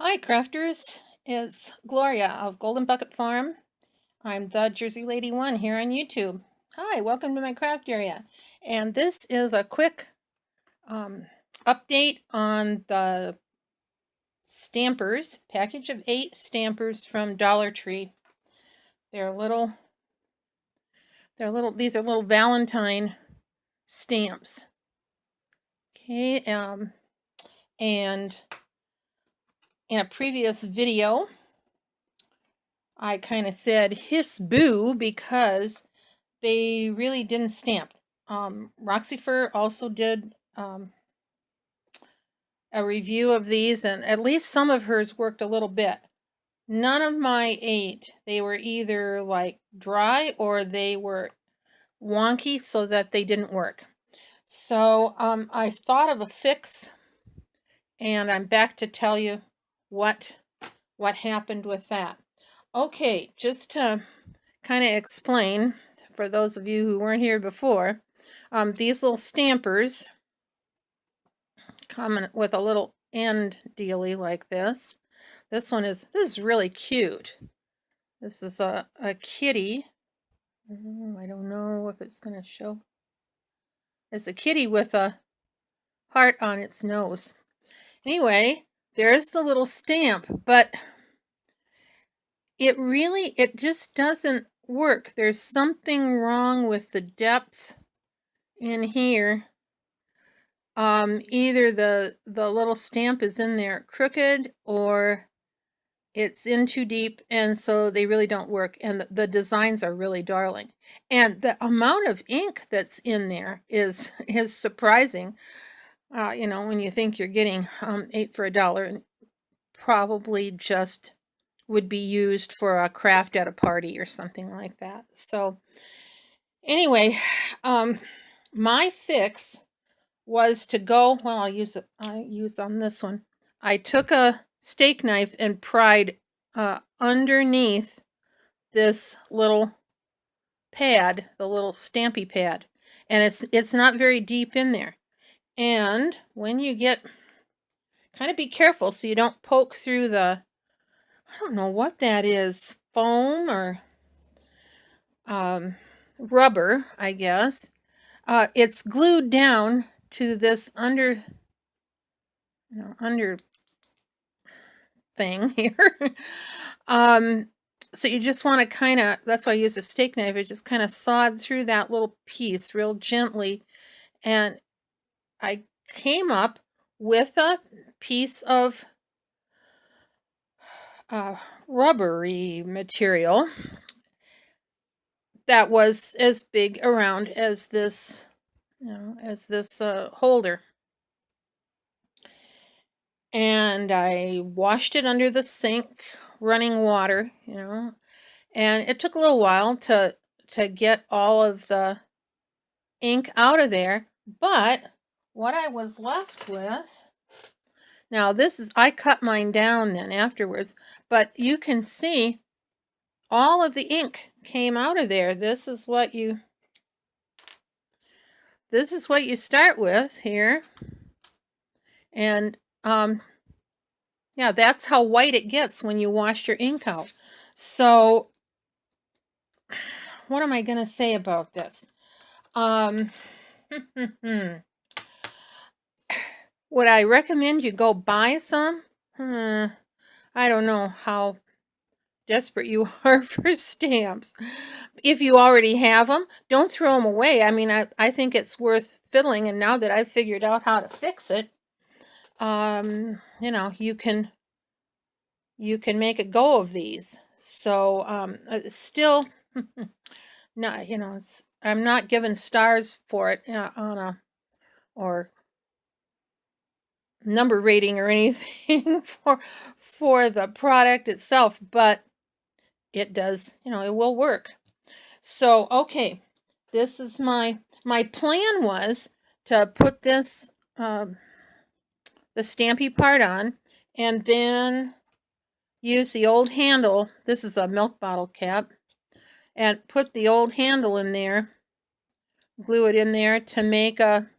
Hi, crafters. It's Gloria of Golden Bucket Farm. I'm the Jersey Lady One here on YouTube. Hi, welcome to my craft area. And this is a quick um, update on the stampers, package of 8 stampers from Dollar Tree. They're little, these are little Valentine stamps. Okay, and in a previous video, I kind of said hiss boo because they really didn't stamp. Roxy Fur also did a review of these, and at least some of hers worked a little bit. None of my 8, they were either like dry or they were wonky so that they didn't work. So I thought of a fix, and I'm back to tell you what happened with that. Okay, just to kind of explain for those of you who weren't here before, these little stampers come with a little end dealy like this. This is really cute. This is a kitty. I don't know if it's going to show. It's a kitty with a heart on its nose. Anyway, there's the little stamp, but it just doesn't work. There's something wrong with the depth in here. Either the little stamp is in there crooked or it's in too deep, and so they really don't work, and the designs are really darling. And the amount of ink that's in there is surprising. When you think you're getting 8 for $1, and probably just would be used for a craft at a party or something like that. So anyway, my fix was to go, well, I use on this one. I took a steak knife and pried underneath this little pad, the little stampy pad, and it's not very deep in there. And when you get, kind of be careful so you don't poke through the, I don't know what that is, foam or rubber, I guess. It's glued down to this under thing here. So you just want to kind of, that's why I use a steak knife, I just kind of sawed through that little piece real gently, and I came up with a piece of rubbery material that was as big around as this, holder. And I washed it under the sink, running water, and it took a little while to get all of the ink out of there. But what I was left with, now I cut mine down then afterwards, but you can see all of the ink came out of there. This is what you start with here. And yeah, that's how white it gets when you wash your ink out. So what am I going to say about this? Would I recommend you go buy some? I don't know how desperate you are for stamps. If you already have them, don't throw them away. I mean, I think it's worth fiddling, and now that I've figured out how to fix it, you can make a go of these. So still, not, I'm not giving stars for it or number rating or anything for the product itself, but it does, it will work. So okay, this is my plan was to put this the stampy part on, and then use the old handle. This is a milk bottle cap, and put the old handle in there, glue it in there to make a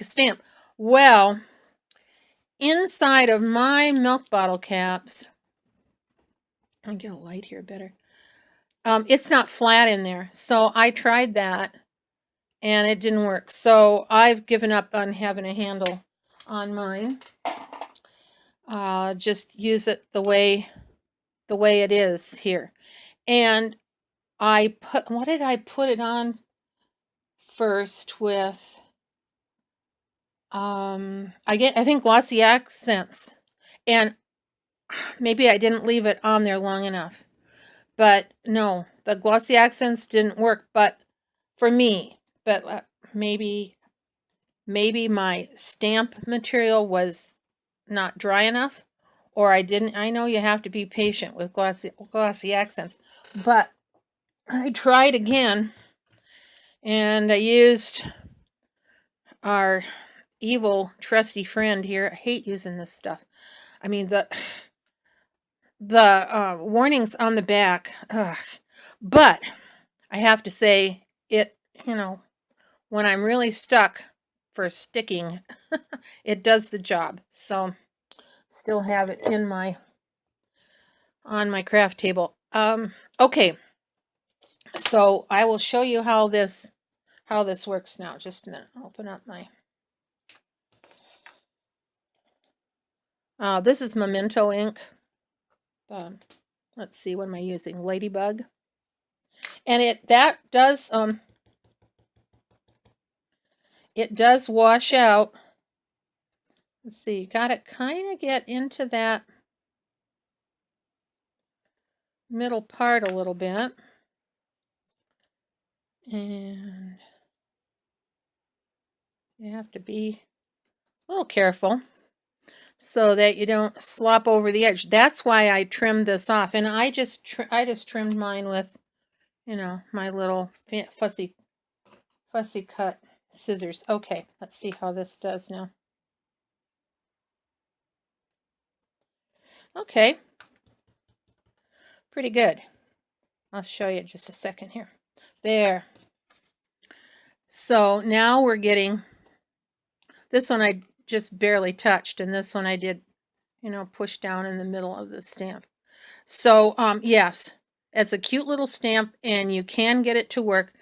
stamp. Well, inside of my milk bottle caps, I'll get a light here better. It's not flat in there. So I tried that and it didn't work. So I've given up on having a handle on mine. Just use it the way it is here. And what did I put it on first with? I think Glossy Accents, and maybe I didn't leave it on there long enough. But no, the Glossy Accents didn't work, but for me, but maybe my stamp material was not dry enough, or I know you have to be patient with glossy accents, but I tried again and I used our evil trusty friend here. I hate using this stuff. I mean, the warnings on the back, but I have to say it, when I'm really stuck for sticking, it does the job. So still have it in on my craft table. Okay, so I will show you how this works now. Just a minute. I'll open up my this is Memento ink. Let's see, what am I using? Ladybug. And it does wash out. Let's see, you got to kind of get into that middle part a little bit. And you have to be a little careful so that you don't slop over the edge. That's why I trimmed this off. And I just trimmed mine with, my little fussy cut scissors. Okay, let's see how this does now. Okay, pretty good. I'll show you just a second here. There. So now we're getting, this one I just barely touched, and this one I did, push down in the middle of the stamp. So, yes, it's a cute little stamp, and you can get it to work.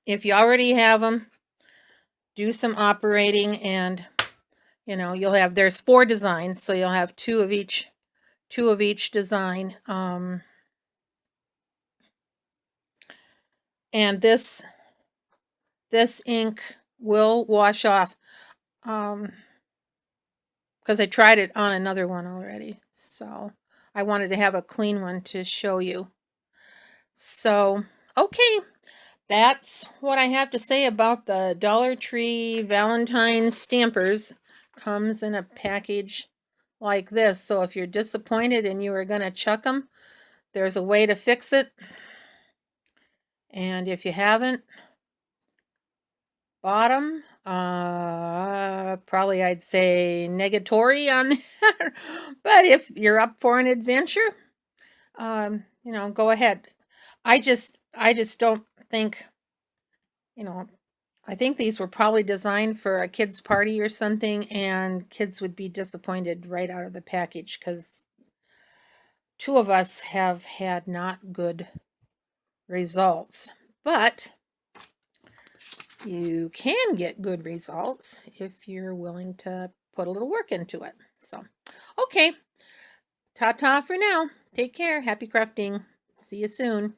If you already have them, do some operating, and, you'll have, there's 4 designs, so you'll have 2 of each design. And this ink will wash off, because I tried it on another one already, so I wanted to have a clean one to show you. So, okay, that's what I have to say about the Dollar Tree Valentine stampers. Comes in a package like this, so if you're disappointed and you were going to chuck them, there's a way to fix it. And if you haven't bought them, probably I'd say negatory on that. But if you're up for an adventure, go ahead. I just don't think, I think these were probably designed for a kid's party or something, and kids would be disappointed right out of the package, because 2 of us have had not good results. But you can get good results if you're willing to put a little work into it. So, okay. Ta-ta for now. Take care. Happy crafting. See you soon.